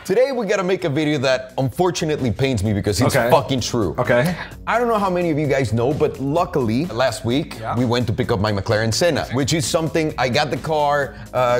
Today we gotta make a video that unfortunately pains me because it's fucking true. Okay. I don't know how many of you guys know, but luckily last week we went to pick up my McLaren Senna, which is something I got the car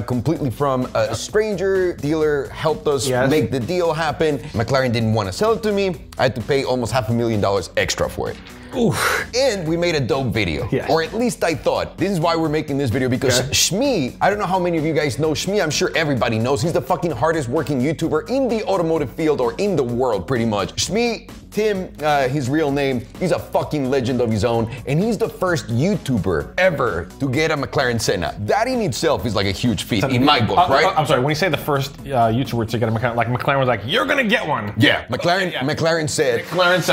completely from a stranger. Dealer helped us make the deal happen. McLaren didn't want to sell it to me. I had to pay almost $500,000 extra for it. Oof. And we made a dope video, or at least I thought. This is why we're making this video, because Shmee, I don't know how many of you guys know Shmee, I'm sure everybody knows. He's the fucking hardest working YouTuber in the automotive field or in the world, pretty much. Shmee, Tim, his real name, he's a fucking legend of his own, and he's the first YouTuber ever to get a McLaren Senna. That in itself is like a huge feat in my book, right? I'm sorry, when you say the first YouTuber to get a McLaren, like McLaren was like, you're gonna get one. Yeah, McLaren said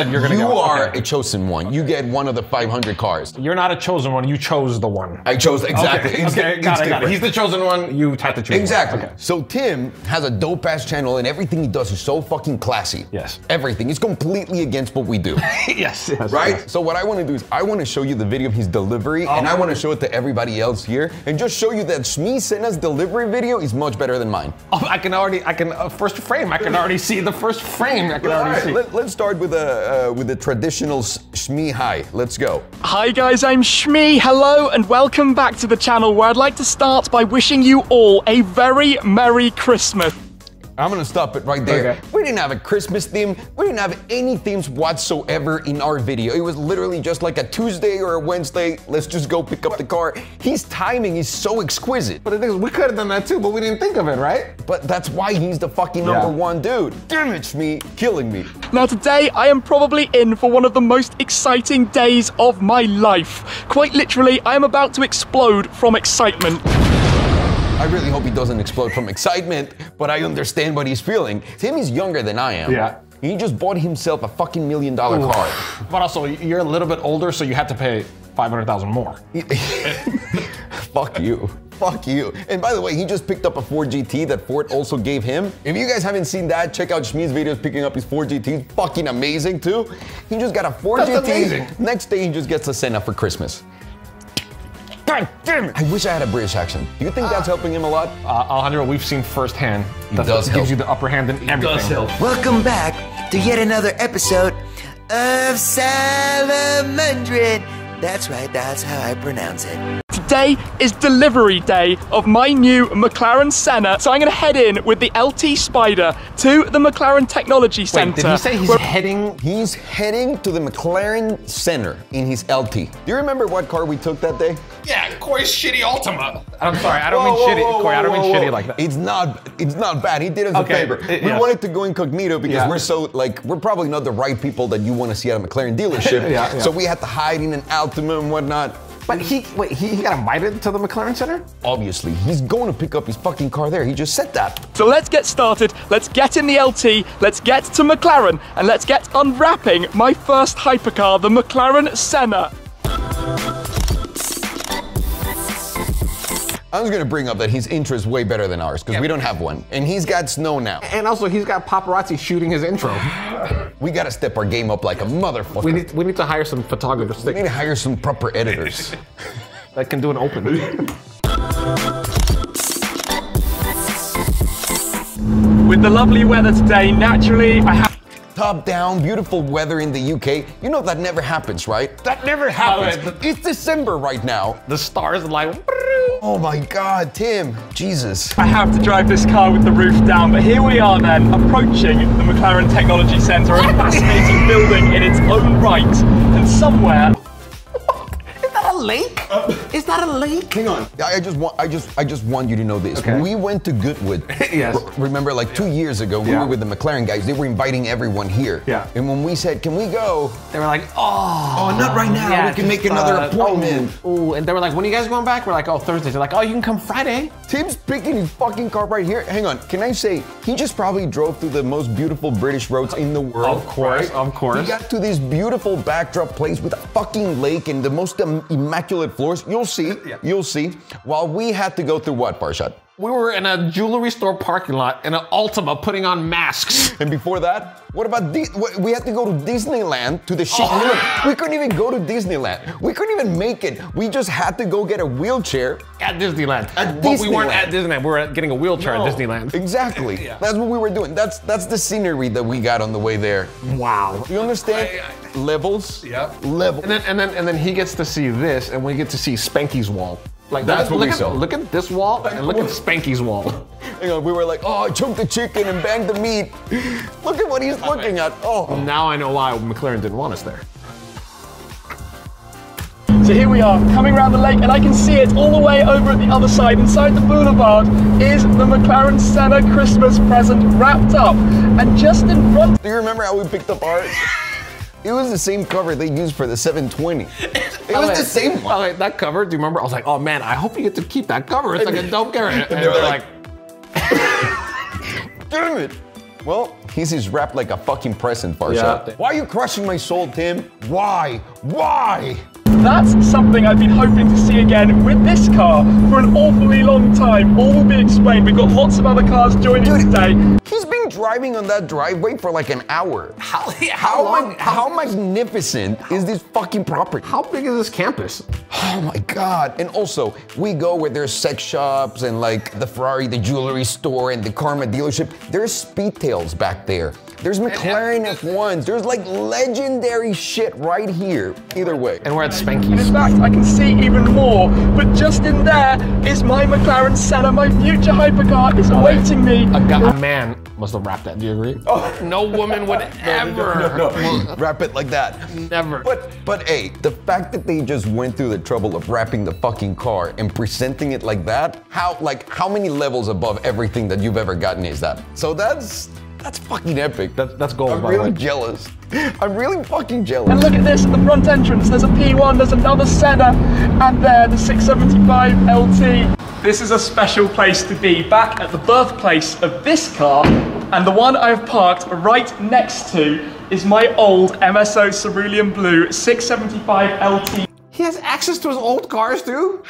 you're gonna get one. You are a chosen one. You get one of the 500 cars. You're not a chosen one, you chose the one. I chose, exactly. Okay, got it. He's the chosen one, you had to choose. Exactly. One. Okay. So Tim has a dope ass channel and everything he does is so fucking classy. Yes. Everything. It's completely against what we do. Yes. Right? Yes. So what I want to do is I want to show you the video of his delivery and I want to show it to everybody else here and just show you that Shmee Senna's delivery video is much better than mine. Oh, first frame. I can already see the first frame. I can already see. Let's start with a traditional Shmee hi. Let's go. Hi guys, I'm Shmee. Hello and welcome back to the channel where I'd like to start by wishing you all a very Merry Christmas. I'm gonna stop it right there. Okay. We didn't have a Christmas theme. We didn't have any themes whatsoever in our video. It was literally just like a Tuesday or a Wednesday. Let's just go pick up the car. His timing is so exquisite. But the thing is, we could have done that too, but we didn't think of it, right? But that's why he's the fucking number one dude. Damn it, Shmee, killing me. Now today, I am probably in for one of the most exciting days of my life. Quite literally, I am about to explode from excitement. I really hope he doesn't explode from excitement, but I understand what he's feeling. Tim is younger than I am. Yeah. He just bought himself a fucking $1 million car. But also, you're a little bit older, so you had to pay $500,000 more. Fuck you. Fuck you. And by the way, he just picked up a Ford GT that Ford also gave him. If you guys haven't seen that, check out Shmee's videos picking up his Ford GT. Fucking amazing too. He just got a Ford GT. Amazing. Next day, he just gets a Senna for Christmas. God damn it! I wish I had a British accent. Do you think that's helping him a lot? Alejandro, we've seen firsthand. It does help. Gives you the upper hand in everything. It does help. Welcome back to yet another episode of Salomondrin. That's right, that's how I pronounce it. Today is delivery day of my new McLaren Senna, so I'm going to head in with the LT Spider to the McLaren Technology Center. Did he say he's heading? He's heading to the McLaren Center in his LT. Do you remember what car we took that day? Yeah, Corey's shitty Ultima. I'm sorry, I don't mean shitty. Corey, I don't mean shitty like that. It's not bad. He did us a favor. We wanted to go incognito because we're so, we're probably not the right people that you want to see at a McLaren dealership. So we had to hide in an Altima and whatnot. But he got invited to the McLaren Center? Obviously, he's going to pick up his fucking car there. He just said that. So let's get started. Let's get in the LT. Let's get to McLaren and let's get unwrapping my first hypercar, the McLaren Senna. I was gonna bring up that his intro is way better than ours because we don't have one. And he's got snow now. And also he's got paparazzi shooting his intro. We gotta step our game up like a motherfucker. We need to hire some photographers. We need to hire some proper editors. That can do an open. With the lovely weather today, naturally, I have Top down, beautiful weather in the UK. You know that never happens, right? That never happens. It's December right now. The stars are like... Oh my God, Tim, Jesus. I have to drive this car with the roof down, but here we are then, approaching the McLaren Technology Center, a fascinating building in its own right, and somewhere... Is that a lake? Is that a lake? Hang on. I just want you to know this. Okay. We went to Goodwood. Yes. Remember, like 2 years ago, we were with the McLaren guys. They were inviting everyone here. Yeah. And when we said, "Can we go?" They were like, "Oh, not right now. yeah, we can make another appointment." Oh, and they were like, "When are you guys going back?" We're like, "Oh, Thursday." They're like, "Oh, you can come Friday." Tim's picking his fucking car right here. Hang on. Can I say he just probably drove through the most beautiful British roads in the world? Of course, of course. He got to this beautiful backdrop place with a fucking lake and the most immaculate floors. You'll see. You'll see. While we had to go through what, Farshad? We were in a jewelry store parking lot in an Ultima putting on masks. And before that, what about we had to go to Disneyland to the shit. Look, we couldn't even go to Disneyland. We couldn't even make it. We just had to go get a wheelchair. At Disneyland. But we weren't at Disneyland. We were getting a wheelchair at Disneyland. Exactly. Yeah. That's what we were doing. That's the scenery that we got on the way there. Wow. You understand? Levels. Yep. Levels. And then he gets to see this, and we get to see Spanky's wall. Like that's what we saw. Look at this wall and look at Spanky's wall. You know, we were like, oh, I choked the chicken and banged the meat. Look at what he's looking at. Oh. Now I know why McLaren didn't want us there. So here we are, coming around the lake, and I can see it all the way over at the other side. Inside the boulevard is the McLaren Senna Christmas present wrapped up. And just in front... Do you remember how we picked up ours? It was the same cover they used for the 720. It was the same one. Okay, that cover, do you remember? I was like, oh man, I hope you get to keep that cover. It's like a dope cover. And they were like, damn it. Well, he's just wrapped like a fucking present, Farsha. Yeah. Why are you crushing my soul, Tim? Why? Why? That's something I've been hoping to see again with this car for an awfully long time. All will be explained. We've got lots of other cars joining today. He's been driving on that driveway for like an hour. How magnificent is this fucking property? How big is this campus? Oh my God. And also, we go where there's sex shops and like the Ferrari, the jewelry store and the Karma dealership. There's Speedtails back there. There's McLaren F1s. There's like legendary shit right here. Either way. And we're at Spanky's. In fact, I can see even more. But just in there is my McLaren Senna. My future hypercar is awaiting me. A man must have wrapped that. Do you agree? Oh, no woman would ever no. Wrap it like that. Never. But hey, the fact that they just went through the trouble of wrapping the fucking car and presenting it like that, how many levels above everything that you've ever gotten is that? So that's fucking epic. That's gold. I'm really jealous. I'm really fucking jealous. And look at this at the front entrance. There's a P1, there's another Senna, and there, the 675 LT. This is a special place to be, back at the birthplace of this car, and the one I've parked right next to is my old MSO Cerulean Blue 675 LT. He has access to his old cars too?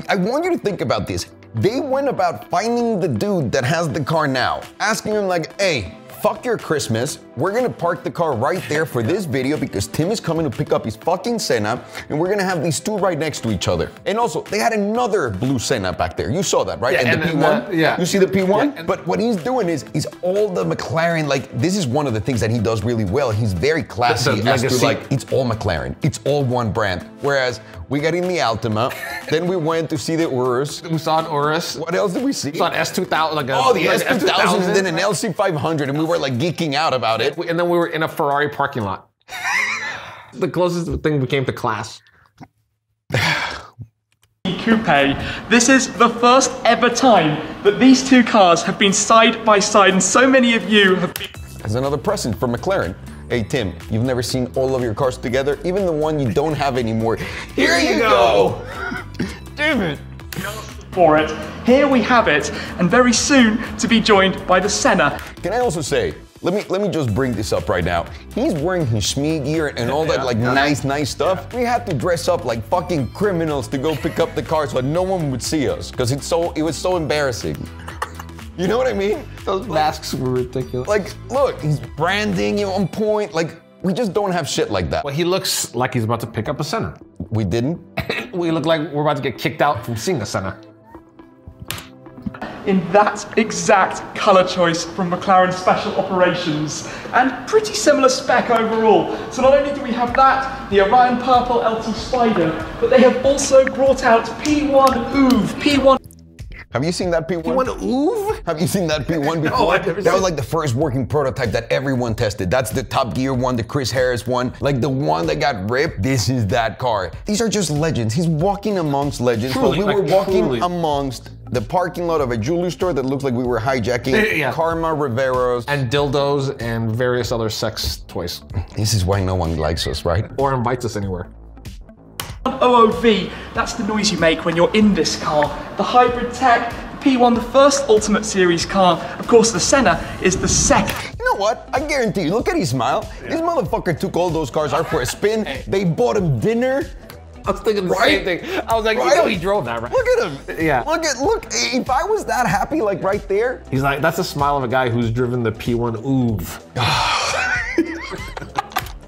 I want you to think about this. They went about finding the dude that has the car now, asking him like, hey, fuck your Christmas. We're gonna park the car right there for this video because Tim is coming to pick up his fucking Senna and we're gonna have these two right next to each other. And also, they had another blue Senna back there. You saw that, right? Yeah, and the P1? Yeah. You see the P1? Yeah, but what he's doing is, he's all the McLaren, like, this is one of the things that he does really well. He's very classy as to like, it's all McLaren. It's all one brand. Whereas, we got in the Altima, then we went to see the Urus. We saw an Urus. What else did we see? We saw an S2000. Like the S2000 and then an LC500 and we were like geeking out about it. And then we were in a Ferrari parking lot. The closest thing we came to class. Coupe. This is the first ever time that these two cars have been side by side, and so many of you have been... As another present for McLaren. Hey Tim, you've never seen all of your cars together, even the one you don't have anymore. Here you go! Damn it! For it. Here we have it, and very soon to be joined by the Senna. Can I also say, let me just bring this up right now. He's wearing his Shmee gear and all that like nice stuff. We had to dress up like fucking criminals to go pick up the car so no one would see us, because it was so embarrassing. You know what I mean? Those masks were ridiculous. Like, look, he's branding you on point. Like, we just don't have shit like that. Well, he looks like he's about to pick up a Senna. We didn't? We look like we're about to get kicked out from seeing a Senna. In that exact color choice from McLaren Special Operations, and pretty similar spec overall. So not only do we have that, the Orion Purple LT Spider, but they have also brought out P1 Ouve, P1... Have you seen that P1? P1 Ouve? Have you seen that P1 before? No, I've never that was like the first working prototype that everyone tested. That's the Top Gear one, the Chris Harris one, like the one that got ripped. This is that car. These are just legends. He's walking amongst legends. Truly, but we were walking amongst the parking lot of a jewelry store that looks like we were hijacking Karma, Riveros. And dildos and various other sex toys. This is why no one likes us, right? Or invites us anywhere. OOV, that's the noise you make when you're in this car. The hybrid tech, the P1, the first Ultimate Series car. Of course, the Senna is the second. You know what? I guarantee you, look at his smile. This motherfucker took all those cars out for a spin. They bought him dinner. I was thinking the same thing. I was like, you know he drove that, right? Look at him. Yeah. Look, if I was that happy, like right there. He's like, that's a smile of a guy who's driven the P1 Oov.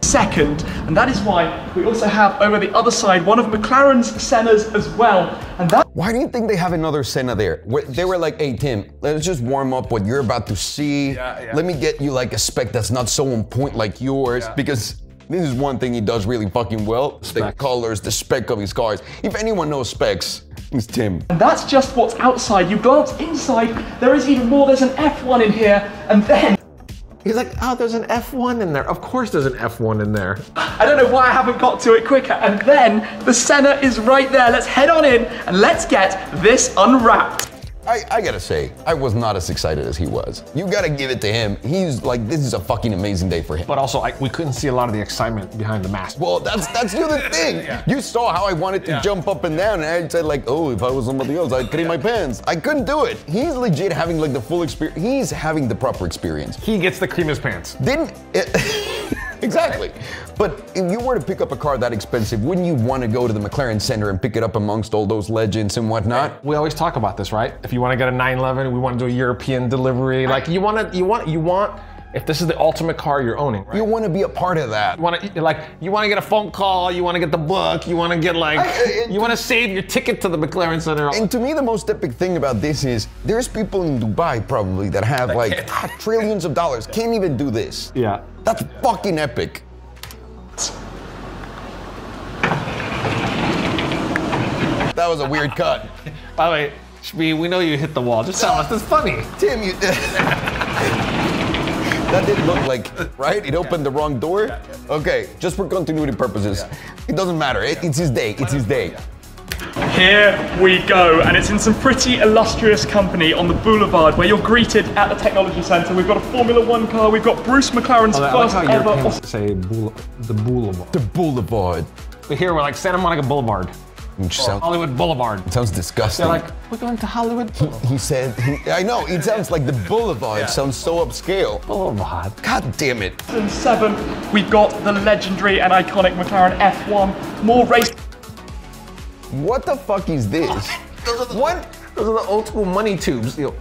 Second, and that is why we also have over the other side one of McLaren's Sennas as well, and that. Why do you think they have another Senna there? They were like, hey Tim, let's just warm up what you're about to see. Let me get you like a spec that's not so on point like yours, because this is one thing he does really fucking well. The colors, the spec of his cars. If anyone knows specs, it's Tim. And that's just what's outside. You glance inside, there is even more. There's an F1 in here, and then. He's like, oh, there's an F1 in there. Of course there's an F1 in there. I don't know why I haven't got to it quicker. And then the Senna is right there. Let's head on in and let's get this unwrapped. I gotta say, I was not as excited as he was. You gotta give it to him. He's like, this is a fucking amazing day for him. But also, we couldn't see a lot of the excitement behind the mask. Well, that's the other thing. You saw how I wanted to jump up and down, and I said like, oh, if I was somebody else, I'd clean my pants. I couldn't do it. He's legit having like the full experience. He's having the proper experience. He gets to cream his pants. Exactly. But if you were to pick up a car that expensive, wouldn't you want to go to the McLaren Center and pick it up amongst all those legends and whatnot? We always talk about this, right? If you want to get a 911, we want to do a European delivery. Like you want, if this is the ultimate car you're owning, right? You want to be a part of that. You want to get a phone call, you want to get the book, you want to get you want to save your ticket to the McLaren Center. And to me, the most epic thing about this is there's people in Dubai probably that have like trillions of dollars, can't even do this. Yeah. That's fucking epic. That was a weird cut. By the way, Shmee, we know you hit the wall. Just tell us, it's funny. Tim, you... That didn't look like, right? It opened the wrong door? Okay, just for continuity purposes. It doesn't matter, it's his day, it's his day. Here we go, and it's in some pretty illustrious company on the boulevard where you're greeted at the technology center. We've got a Formula One car, we've got Bruce McLaren's first ever. Say the boulevard. The boulevard. But here we're like Santa Monica Boulevard. Hollywood Boulevard. It sounds disgusting. They're like, we're going to Hollywood. He said, I know, it sounds like the boulevard. Sounds so upscale. Boulevard. God damn it. In 7, we've got the legendary and iconic McLaren F1. More race. What the fuck is this? What? Those are the old school money tubes. It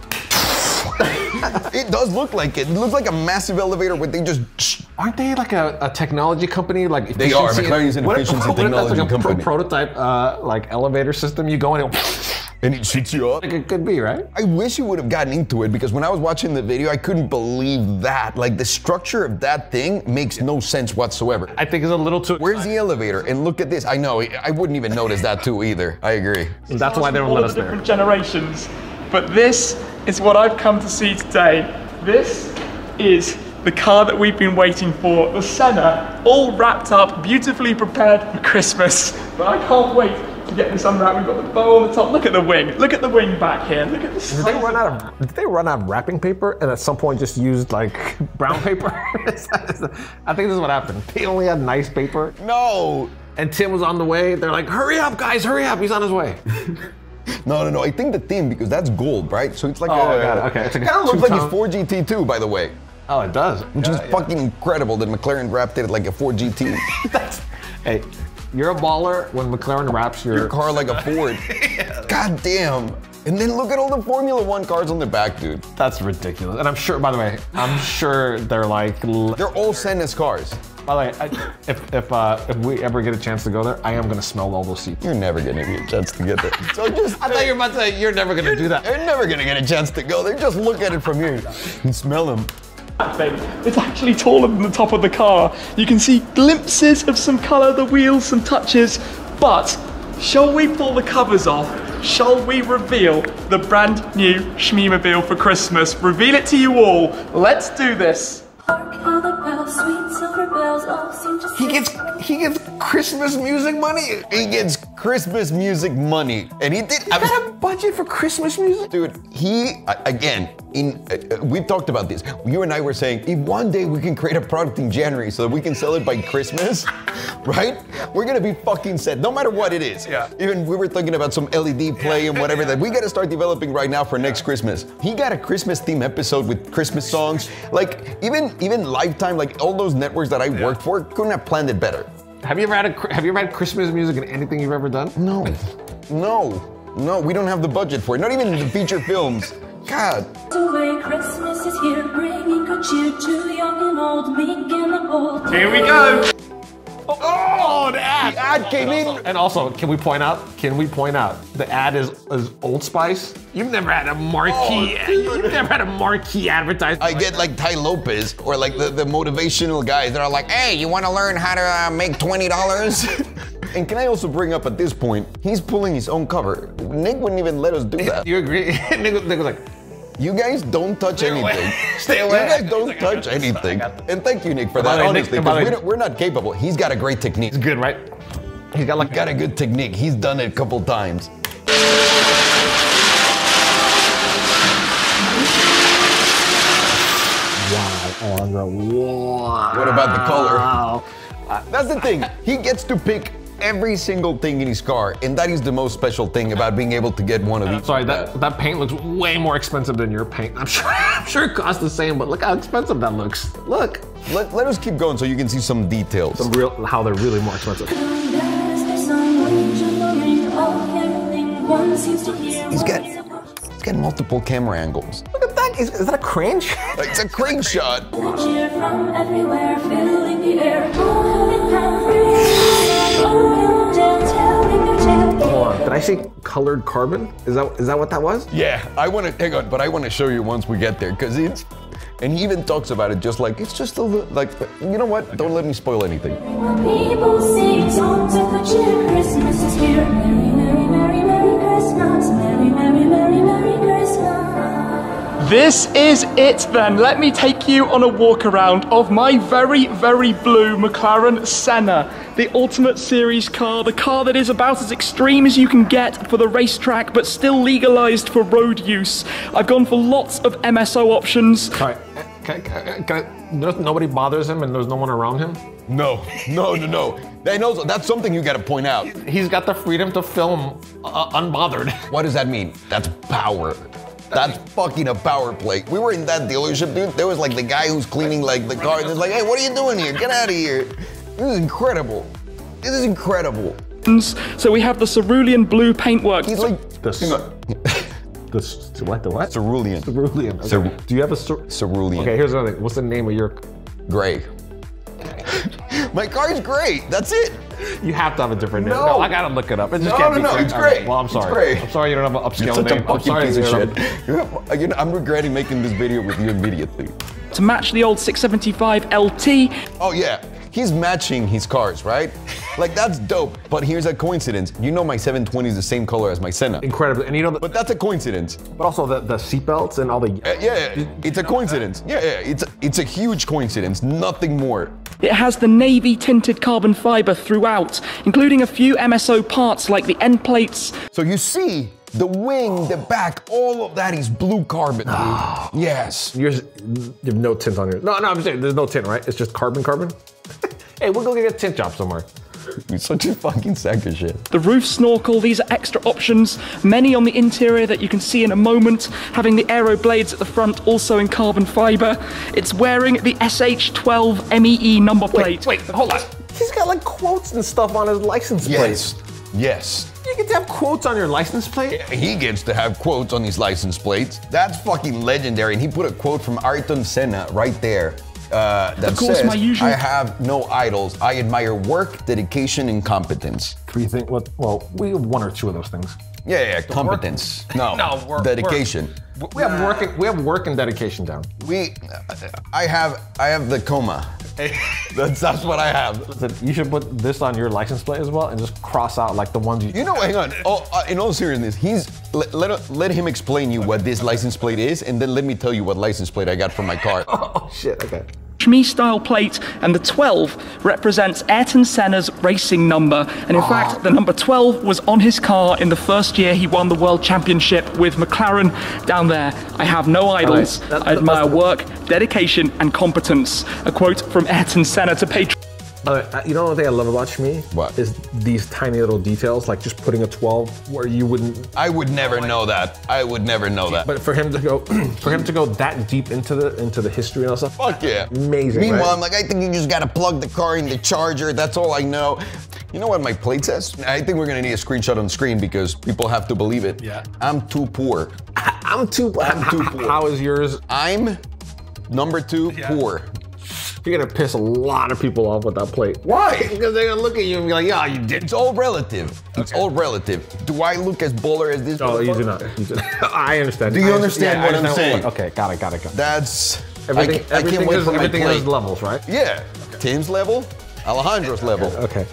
does look like it. It looks like a massive elevator where they just... Aren't they like a technology company? Like they are. McLaren's an efficiency technology company. Prototype like elevator system. You go in and it shoots you up. Like it could be, right? I wish you would have gotten into it because when I was watching the video, I couldn't believe that. Like the structure of that thing makes no sense whatsoever. I think it's a little too... Where's the elevator? And look at this. I know. I wouldn't even notice that too either. I agree. That's why they don't let us there. Different generations. But this is what I've come to see today. This is the car that we've been waiting for, the Senna, all wrapped up, beautifully prepared for Christmas. But I can't wait to get this unwrapped. We've got the bow on the top. Look at the wing. Look at the wing back here. Look at this. Did they run out of wrapping paper and at some point just used like brown paper? I think this is what happened. They only had nice paper. No. And Tim was on the way. They're like, hurry up, guys, hurry up. He's on his way. No. I think the theme, because that's gold, right? So it's like okay. It kind of looks like it's 4 GT2, by the way. Oh, it does. Which is fucking incredible that McLaren wrapped it like a 4 GT. Hey, you're a baller when McLaren wraps your car like a Ford. God damn. And then look at all the Formula One cars on the back, dude. That's ridiculous. And I'm sure, by the way, I'm sure they're like... They're all Senna's cars. By the way, if we ever get a chance to go there, I am gonna smell all those seats. You're never gonna get a chance to get there. So just... I thought you were about to say, you're never gonna do that. You're never gonna get a chance to go there. Just look at it from here and smell them. It's actually taller than the top of the car. You can see glimpses of some color, the wheels, some touches, but shall we pull the covers off? Shall we reveal the brand new Shmee-mobile for Christmas? Reveal it to you all. Let's do this. He gets Christmas music money. He gets Christmas music money. And he did. You got a budget for Christmas music? Dude, we've talked about this. You and I were saying, if one day we can create a product in January so that we can sell it by Christmas, right? We're gonna be fucking set, no matter what it is. Yeah. Even we were thinking about some LED play and whatever that we gotta start developing right now for next Christmas. He got a Christmas theme episode with Christmas songs. Like, even Lifetime, like all those networks that I worked for, couldn't have planned it better. Have you ever had Christmas music in anything you've ever done? No. No, we don't have the budget for it. Not even the feature films. God. Christmas is here, bringing good cheer to young and old, meek and the bold. Here we go. Oh, the ad! The ad came in. And also, can we point out, the ad is Old Spice? You've never had a marquee, you've never had a marquee advertisement. I get like Ty Lopez or like the motivational guys that are like, hey, you want to learn how to make $20? And can I also bring up at this point, he's pulling his own cover. Nick wouldn't even let us do that. You agree? Nick was like, you guys don't touch anything. Stay away. You guys don't touch anything. And thank you, Nick, for that, honestly, because we're not capable. He's got a great technique. It's good, right? He's got a good technique. He's done it a couple times. Wow, Alejandro, wow. What about the color? That's the thing. He gets to pick every single thing in his car, and that is the most special thing about being able to get one of these. Sorry, that paint looks way more expensive than your paint. I'm sure it costs the same, but look how expensive that looks. Look. Let us keep going so you can see some details. How they're really more expensive. He's got multiple camera angles. Look at that. Is that a crane shot? It's a crane shot. Cheer from everywhere, filling the air. Hold on, did I say colored carbon? Is that what that was? Yeah, hang on, but I want to show you once we get there, because and he even talks about it just like, it's just a little, like, you know what? Don't let me spoil anything. People sing songs of good cheer, Christmas is here. Merry, merry, merry, merry Christmas. Merry, merry, merry, merry Christmas. This is it then. Let me take you on a walk around of my very, very blue McLaren Senna. The Ultimate Series car, the car that is about as extreme as you can get for the racetrack, but still legalized for road use. I've gone for lots of MSO options. Sorry, nobody bothers him and there's no one around him? No. That's something you gotta point out. He's got the freedom to film unbothered. What does that mean? That's power. That's fucking a power play. We were in that dealership, dude. There was like the guy who's cleaning like the car, and it's like, hey, what are you doing here? Get out of here. This is incredible. This is incredible. So we have the cerulean blue paintwork. He's like, the what? Cerulean. Cerulean. Okay. Do you have a cerulean? Okay, here's another thing. What's the name of your? Gray. My car is gray. That's it. You have to have a different name. No, I gotta look it up. It just can't be gray. It's gray. Well, I'm sorry. It's gray. I'm sorry you don't have an upscale name. I'm sorry piece of shit. I'm regretting making this video with you immediately. To match the old 675 LT. Oh yeah. He's matching his cars, right? Like, that's dope. But here's a coincidence. You know my 720 is the same color as my Senna. Incredible. And you know, but that's a coincidence. But also the seatbelts and all the... yeah, it's a coincidence. Yeah, it's a huge coincidence, nothing more. It has the navy tinted carbon fiber throughout, including a few MSO parts like the end plates. So you see, the wing, the back, all of that is blue carbon, dude. Yes. You have no tint on yours. No, I'm saying there's no tint, right? It's just carbon? Hey, we'll go get a tint job somewhere. You're such a fucking sack of shit. The roof snorkel, these are extra options. Many on the interior that you can see in a moment. Having the aero blades at the front, also in carbon fiber. It's wearing the SH12 MEE number plate. Wait, hold on. He's got like quotes and stuff on his license plate. Yes. You get to have quotes on your license plate? He gets to have quotes on his license plates. That's fucking legendary. And he put a quote from Ayrton Senna right there. That says, I have no idols. I admire work, dedication, and competence. Do you think, well, we have one or two of those things. Yeah, competence. No, work, dedication. Work. We have work and dedication down. I have the coma. That's what I have. You should put this on your license plate as well and just cross out like the ones you... You know, hang on. In all seriousness, let him explain you what this license plate is, and then let me tell you what license plate I got from my car. Oh, shit, okay. Shmee style plate, and the 12 represents Ayrton Senna's racing number. And in fact, the number 12 was on his car in the first year he won the World Championship with McLaren. Down there, I have no idols. I admire work, dedication, and competence. A quote from Ayrton Senna to Patreon. You know what thing I love about Shmee? What? Is these tiny little details, like just putting a 12 where you wouldn't. I would never know that. I would never know that. But for him to go, that deep into the history and all stuff. Fuck yeah. Amazing. Meanwhile, right? I'm like, I think you just gotta plug the car in the charger. That's all I know. You know what my plate says? I think we're gonna need a screenshot on screen because people have to believe it. Yeah. I'm too poor. I'm too poor. How is yours? I'm number 2 poor. You're gonna piss a lot of people off with that plate. Why? Because they're gonna look at you and be like, yeah, you did. It's all relative. It's all relative. Do I look as baller as this? No, you do not. I understand. Do you understand what I'm saying? Okay, got it. That's Everything, I can't wait for my everything plate. has levels, right? Yeah. Tim's level, Alejandro's level. Okay.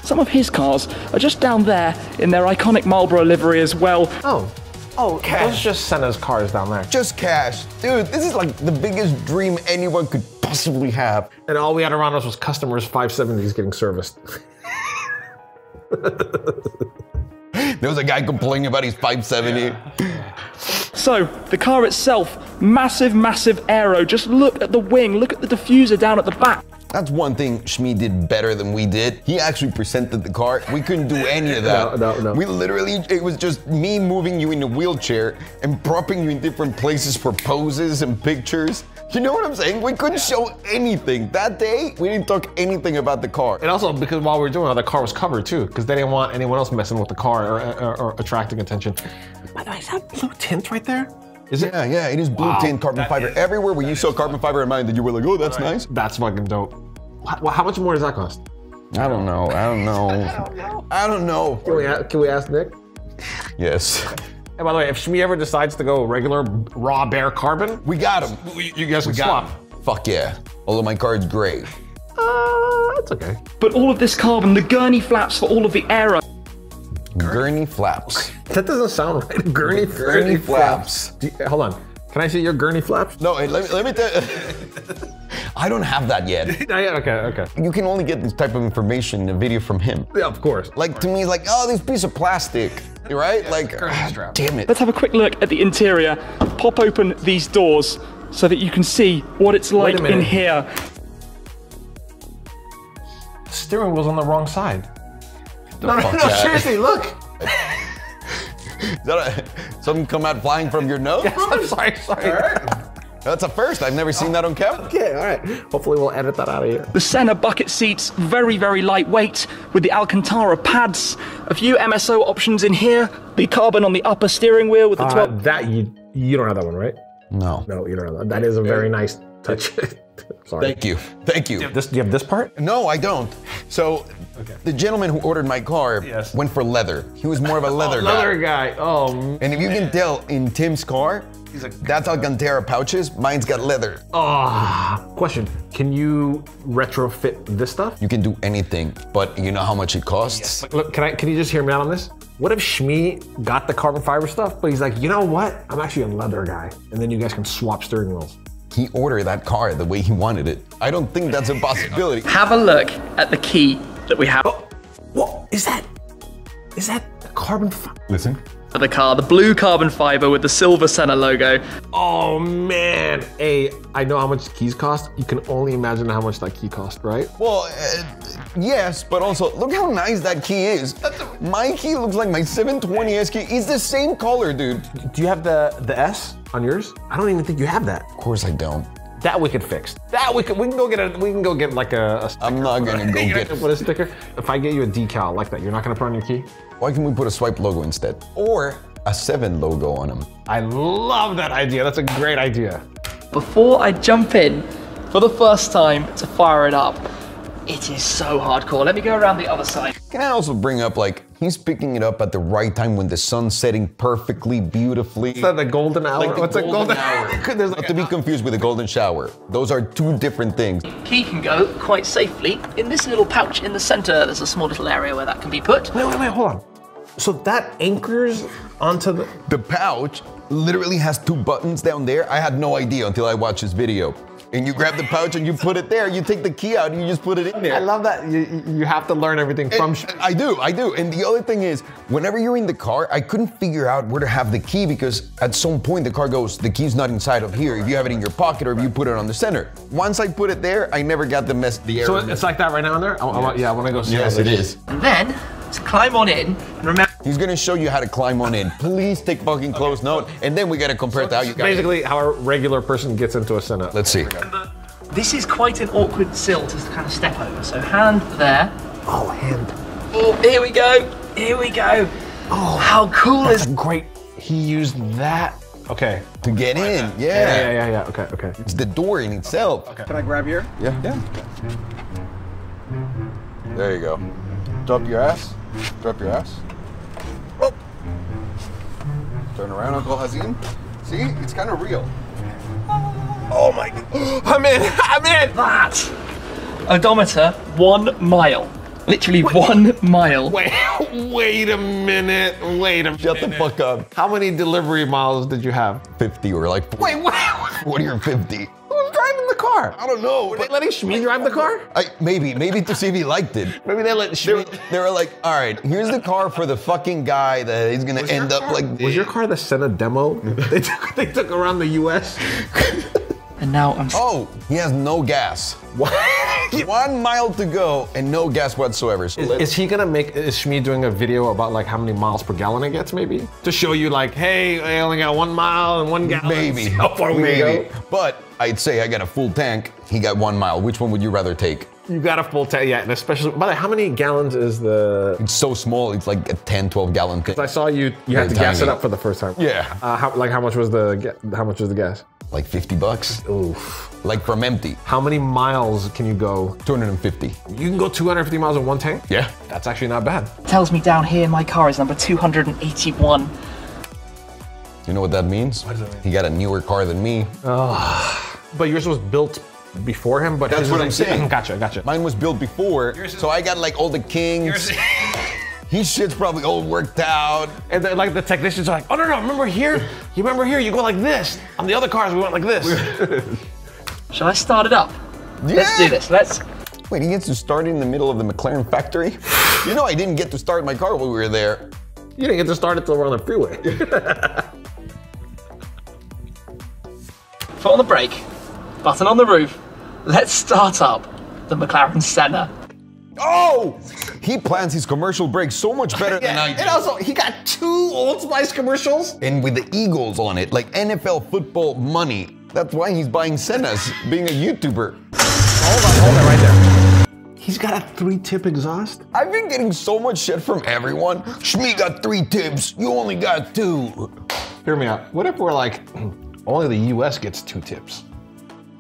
Some of his cars are just down there in their iconic Marlboro livery as well. Oh, those are just Senna's cars down there. Just cash. Dude, this is like the biggest dream anyone could possibly have. And all we had around us was customers' 570s getting serviced. There was a guy complaining about his 570. So, the car itself, massive, massive aero. Just look at the wing, look at the diffuser down at the back. That's one thing Shmee did better than we did. He actually presented the car. We couldn't do any of that. No. We literally, it was just me moving you in a wheelchair and propping you in different places for poses and pictures. You know what I'm saying? We couldn't show anything. That day, we didn't talk anything about the car. And also because while we were doing it, the car was covered too, because they didn't want anyone else messing with the car or attracting attention. By the way, is that blue tint right there? Is it? Yeah, it is blue tint carbon fiber. Everywhere where you saw carbon fiber in mine, that you were like, oh, that's nice. That's fucking dope. How much more does that cost? I don't know. Can we ask Nick? Yes. And by the way, if Shmee ever decides to go regular raw bare carbon, We got him. you guys can swap. Fuck yeah. Although my car is gray. That's okay. But all of this carbon, the gurney flaps for all of the aero. Gurney flaps. That doesn't sound right. Gurney flaps. Hold on. Can I see your gurney flaps? No, let me tell you. I don't have that yet. Not yet? Okay. You can only get this type of information in a video from him. Yeah, of course. Like, to me, it's like, oh, this piece of plastic, right? Like, damn it. Let's have a quick look at the interior. Pop open these doors so that you can see what it's like in here. The steering wheel's on the wrong side. No, seriously, look. Is that something come out flying from your nose? Yes, I'm sorry. That's a first. I've never seen that on camera. Okay, all right. Hopefully we'll edit that out of here. The Senna bucket seats, very, very lightweight with the Alcantara pads. A few MSO options in here. The carbon on the upper steering wheel with the 12. That you don't have that one, right? No. No, you don't have that. That is a very nice touch. Sorry. Thank you. Do you have this part? No, I don't. So, the gentleman who ordered my car went for leather. He was more of a leather guy. Leather guy. Oh, And if you can tell in Tim's car, that's Alcantara pouches. Mine's got leather. question. Can you retrofit this stuff? You can do anything, but you know how much it costs? Look, can you just hear me out on this? What if Shmee got the carbon fiber stuff, but he's like, you know what? I'm actually a leather guy. And then you guys can swap steering wheels. He ordered that car the way he wanted it. I don't think that's a possibility. Have a look at the key that we have What is that? Is that carbon fiber? Listen. for the car. The blue carbon fiber with the silver Senna logo. Oh man. Hey, I know how much keys cost. You can only imagine how much that key cost, right? Well, yes, but also, look how nice that key is. My key looks like my 720S key. It's the same color, dude. Do you have the S on yours? I don't even think you have that. Of course I don't. That we could fix. That we can go get like a sticker. I'm not gonna go get Put a sticker. If I get you a decal like that, you're not gonna put on your key? Why can't we put a swipe logo instead? Or a 7 logo on them. I love that idea. That's a great idea. Before I jump in for the first time to fire it up, it is so hardcore. Let me go around the other side. Can I also bring up, like, he's picking it up at the right time when the sun's setting perfectly, beautifully. Is that the golden hour? Like the What's golden a golden hour? There's not to be confused with the golden shower. Those are two different things. Key can go quite safely in this little pouch in the center. There's a small little area where that can be put. Wait, hold on. So that anchors onto the... The pouch literally has 2 buttons down there. I had no idea until I watched this video. and you grab the pouch and you put it there. You take the key out and you just put it in there. I love that you have to learn everything from Shmee. I do. And the other thing is, whenever you're in the car, I couldn't figure out where to have the key because at some point the car goes, the key's not inside of here. If you have it in your pocket or if you put it on the center. Once I put it there, I never got the error. So it's like that right now in there? Yeah, I want to go see Yes, it is. And then, to climb on in, and remember... He's gonna show you how to climb on in. Please take fucking close note, and then we gotta compare it to how you got it. Basically, how a regular person gets into a Senna. Let's see. This is quite an awkward sill to kind of step over. So hand there. Oh, hand. Oh, here we go. Here we go. Oh, how cool is that? Great. He used that. Okay. To get in, Yeah. Okay. It's the door in itself. Okay. Can I grab here? Yeah. There you go. Drop your ass. Drop your ass. Oh. Turn around, Uncle Hazim. See, it's kind of real. Oh my God. I'm in. that? Odometer 1 mile. Literally 1 mile. Wait a minute. Shut the fuck up. How many delivery miles did you have? 50 or like. Wait. What are your 50? Who's driving the car? I don't know. Were they letting Shmee drive the car? Maybe to see if he liked it. Maybe they let Shmee. They were like, all right, here's the car for the fucking guy that he's gonna end up like this. Was your car the Senna demo? they took around the US? And now I'm... Oh, he has no gas. What? 1 mile to go and no gas whatsoever. So Is Shmee doing a video about like how many miles per gallon it gets maybe? To show you like, hey, I only got 1 mile and 1 gallon. Maybe. See how far we can go. But I'd say I got a full tank. He got 1 mile. Which one would you rather take? You got a full tank, yeah, and especially, by the way, how many gallons is the... It's so small, it's like a 10, 12 gallon thing. I saw you had to gas it up for the first time. Yeah. How much was the gas? Like 50 bucks. Oof. Like from empty. How many miles can you go? 250. You can go 250 miles in one tank? Yeah. That's actually not bad. Tells me down here my car is number 281. You know what that means? What does that mean? He got a newer car than me. But yours was built before him, but That's what I'm saying. Gotcha. Mine was built before, so I got like all the kings. His shit's probably all worked out. And then, like the technicians are like, oh no, remember here? You remember here, you go like this. On the other cars, we went like this. Shall I start it up? Yeah. Let's do this, let's... Wait, he gets to start in the middle of the McLaren factory? You know I didn't get to start my car while we were there. You didn't get to start it till we're on the freeway. Foot on the brake, button on the roof. Let's start up the McLaren Senna. Oh! He plans his commercial breaks so much better than I do. And also, he got 2 Old Spice commercials. And with the Eagles on it, like NFL football money. That's why he's buying Sennas, being a YouTuber. Hold on, right there. He's got a 3-tip exhaust? I've been getting so much shit from everyone. Shmee got 3 tips, you only got 2. Hear me out. What if we're like, only the US gets 2 tips?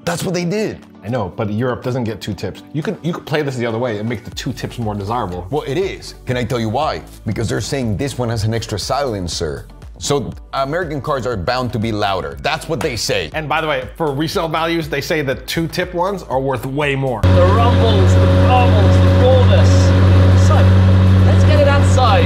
That's what they did. I know, but Europe doesn't get 2 tips. You could play this the other way and make the 2 tips more desirable. Well, it is. Can I tell you why? Because they're saying this one has an extra silencer. So American cars are bound to be louder. That's what they say. And by the way, for resale values, they say the 2-tip ones are worth way more. The rumbles, the bubbles, the rawness. So, let's get it outside.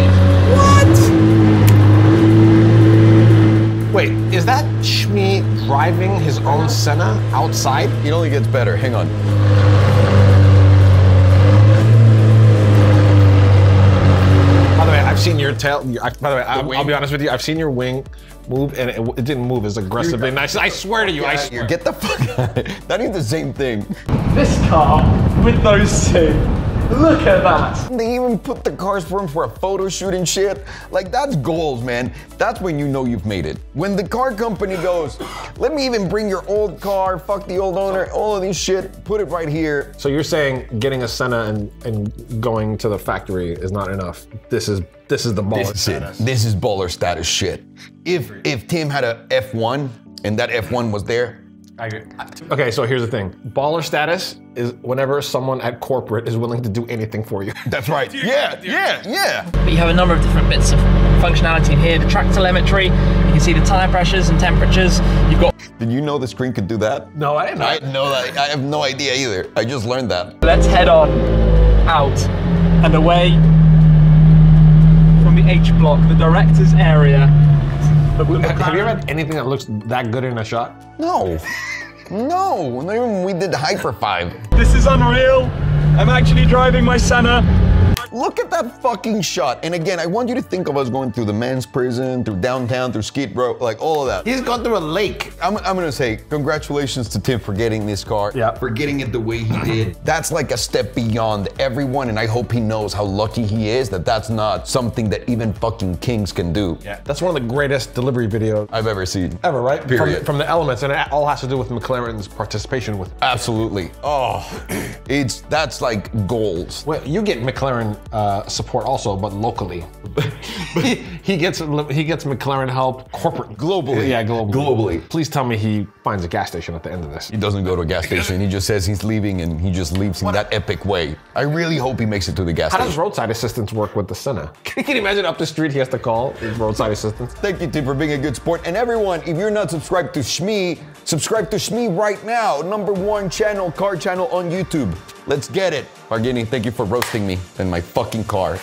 Wait, is that Shmee driving his own Senna outside? It only gets better. Hang on. By the way, I've seen your tail. By the way, I'll be honest with you. I've seen your wing move, and it didn't move as aggressively. Nice. I swear to you, I swear. Get the fuck out of it. That ain't the same thing. This car with those 2. Look at that. They even put the cars for him for a photo shoot and shit. Like, that's goals, man. That's when you know you've made it. When the car company goes, let me even bring your old car, fuck the old owner, all of this shit, put it right here. So you're saying getting a Senna and going to the factory is not enough. This is the baller status. This is baller status shit. If Tim had a F1 and that F1 was there, I agree. Okay, so here's the thing. Baller status is whenever someone at corporate is willing to do anything for you. That's right. Yeah. But you have a number of different bits of functionality in here. The track telemetry, you can see the tire pressures and temperatures. You've got... Did you know the screen could do that? No, I didn't know. I didn't know that. I have no idea either. I just learned that. Let's head on out and away from the H block, the director's area. Have you ever had anything that looks that good in a shot? No. No, not even when we did Hyper 5. This is unreal. I'm actually driving my Senna. Look at that fucking shot. And again, I want you to think of us going through the men's prison, through downtown, through Skid Row, like all of that. He's gone through a lake. I'm gonna say congratulations to Tim for getting this car, for getting it the way he did. That's like a step beyond everyone, and I hope he knows how lucky he is that that's not something that even fucking kings can do. Yeah, that's one of the greatest delivery videos I've ever seen. Ever, right? Period. From the elements, and it all has to do with McLaren's participation with. Absolutely. Oh, that's like goals. Well, you get McLaren support also, but locally. he gets McLaren help corporate. Globally. Yeah, globally. Globally. Please tell me he finds a gas station at the end of this. He doesn't go to a gas station. He just says he's leaving, and he just leaves in that epic way. I really hope he makes it to the gas station. How does roadside assistance work with the Senna? Can you imagine up the street he has to call his roadside assistance? Thank you, Tim, for being a good sport. And everyone, if you're not subscribed to Shmee, subscribe to Shmee right now. #1 channel, car channel on YouTube. Let's get it. Bargini, thank you for roasting me in my fucking car.